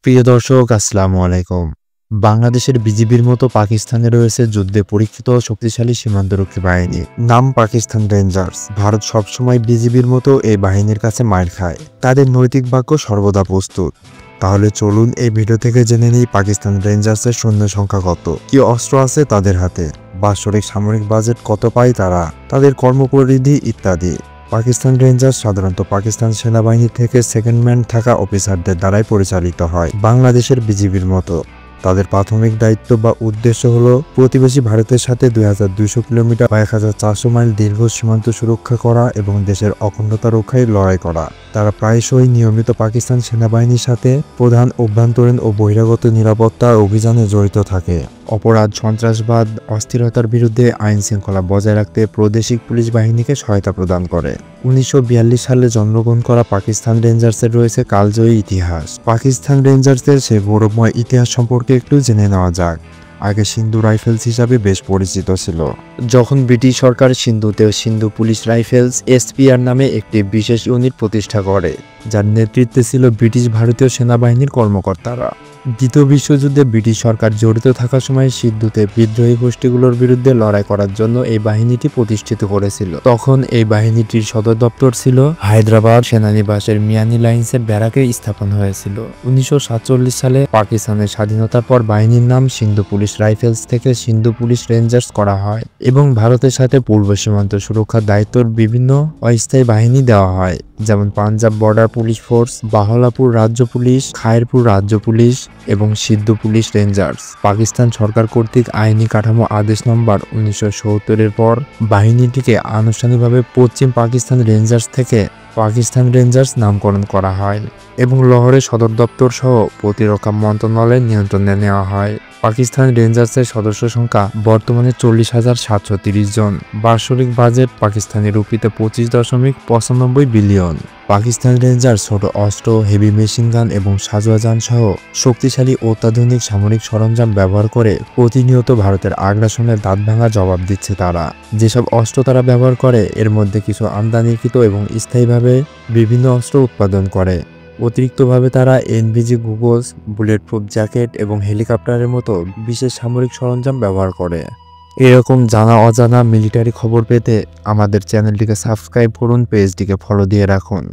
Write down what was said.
প্রিয় দর্শক, আসসালামু আলাইকুম। বাংলাদেশের বিজিবির মতো পাকিস্তানে রয়েছে যুদ্ধে পরীক্ষিত ও শক্তিশালী সীমান্তরক্ষী বাহিনী। নাম পাকিস্তান রেঞ্জার্স। ভারত সবসময় বিজিবির মতো এই বাহিনীর কাছে মার খায়। তাদের নৈতিক বাক্য সর্বদা প্রস্তুত। তাহলে চলুন এই ভিডিও থেকে জেনে নিই পাকিস্তান রেঞ্জার্সের সৈন্য সংখ্যা কত, কি অস্ত্র আছে তাদের হাতে, বাৎসরিক সামরিক বাজেট কত পায় তারা, তাদের কর্মপরিধি ইত্যাদি। পাকিস্তান রেঞ্জার্স সাধারণত পাকিস্তান সেনাবাহিনী থেকে সেকেন্ডম্যান থাকা অফিসারদের দ্বারাই পরিচালিত হয়। বাংলাদেশের বিজিবির মতো তাদের প্রাথমিক দায়িত্ব বা উদ্দেশ্য হলো প্রতিবেশী ভারতের সাথে 2200 কিলোমিটার বা 1400 মাইল দীর্ঘ সীমান্ত সুরক্ষা করা এবং দেশের অখণ্ডতা রক্ষায় লড়াই করা। তারা প্রায়শই নিয়মিত পাকিস্তান সেনাবাহিনীর সাথে প্রধান অভ্যন্তরীণ ও বহিরাগত নিরাপত্তা অভিযানে জড়িত থাকে। অপরাধ, সন্ত্রাসবাদ, অস্থিরতার বিরুদ্ধে আইন শৃঙ্খলা বজায় রাখতে প্রাদেশিক পুলিশ বাহিনীকে সহায়তা প্রদান করে। 1942 সালে জন্মগ্রহণ করা পাকিস্তান রেঞ্জার্সের রয়েছে কালজয়ী ইতিহাস। পাকিস্তান রেঞ্জার্সের সেই গৌরবময় ইতিহাস সম্পর্কে একটু জেনে নেওয়া যাক। আগে সিন্ধু রাইফেলস হিসাবে বেশ পরিচিত ছিল। যখন ব্রিটিশ সরকার সিন্ধুতে সিন্ধু পুলিশ রাইফেলস এসপিআর নামে একটি বিশেষ ইউনিট প্রতিষ্ঠা করে, যার নেতৃত্বে ছিল ব্রিটিশ ভারতীয় সেনাবাহিনীর কর্মকর্তারা। দ্বিতীয় বিশ্বযুদ্ধে ব্রিটিশ সরকার জড়িত থাকার সময় সিন্ধুতে বিদ্রোহী গোষ্ঠীগুলোর বিরুদ্ধে লড়াই করার জন্য এই বাহিনীটি প্রতিষ্ঠিত করেছিল। তখন এই বাহিনীটির সদর দপ্তর ছিল হায়দ্রাবাদ। সেনানিবাসের মিয়ানি লাইন্সের ব্যারাকে স্থাপন হয়েছিল। 1947 সালে পাকিস্তানের স্বাধীনতার পর বাহিনীর নাম সিন্ধু পুলিশ রাইফেলস থেকে সিন্ধু পুলিশ রেঞ্জার্স করা হয় এবং ভারতের সাথে পূর্ব সীমান্ত সুরক্ষার দায়িত্বর বিভিন্ন অস্থায়ী বাহিনী দেওয়া হয়, যেমন পাঞ্জাব বর্ডার পুলিশ ফোর্স, বাহলাপুর রাজ্য পুলিশ, খায়েরপুর রাজ্য পুলিশ এবং সিন্ধু পুলিশ রেঞ্জার্স। পাকিস্তান সরকার কর্তৃক আইনি কাঠামো আদেশ নম্বর 1970 পর বাহিনীটিকে আনুষ্ঠানিকভাবে পশ্চিম পাকিস্তান রেঞ্জার্স থেকে পাকিস্তান রেঞ্জার্স নামকরণ করা হয় এবং লাহোরের সদর দপ্তর সহ প্রতিরক্ষা মন্ত্রণালয়ের নিয়ন্ত্রণে নেওয়া হয়। পাকিস্তান রেঞ্জার্সের সদস্য সংখ্যা বর্তমানে 40,730 জন। বার্ষিক বাজেট পাকিস্তানি রুপিতে 25.95 বিলিয়ন। পাকিস্তান রেঞ্জার্স ছোট অস্ত্র, হেভি মেশিন গান এবং সাজোয়াজান সহ শক্তিশালী অত্যাধুনিক সামরিক সরঞ্জাম ব্যবহার করে প্রতিনিয়ত ভারতের আগ্রাসনের দাঁতভাঙা জবাব দিচ্ছে তারা। যেসব অস্ত্র তারা ব্যবহার করে এর মধ্যে কিছু আমদানিকৃত এবং স্থায়ীভাবে বিভিন্ন অস্ত্র উৎপাদন করে। অতিরিক্তভাবে তারা এনভিজি গুগলস, বুলেট প্রুফ জ্যাকেট এবং হেলিকপ্টারের মতো বিশেষ সামরিক সরঞ্জাম ব্যবহার করে। এরকম জানা অজানা মিলিটারি খবর পেতে আমাদের চ্যানেলটিকে সাবস্ক্রাইব করুন, পেজটিকে ফলো দিয়ে রাখুন।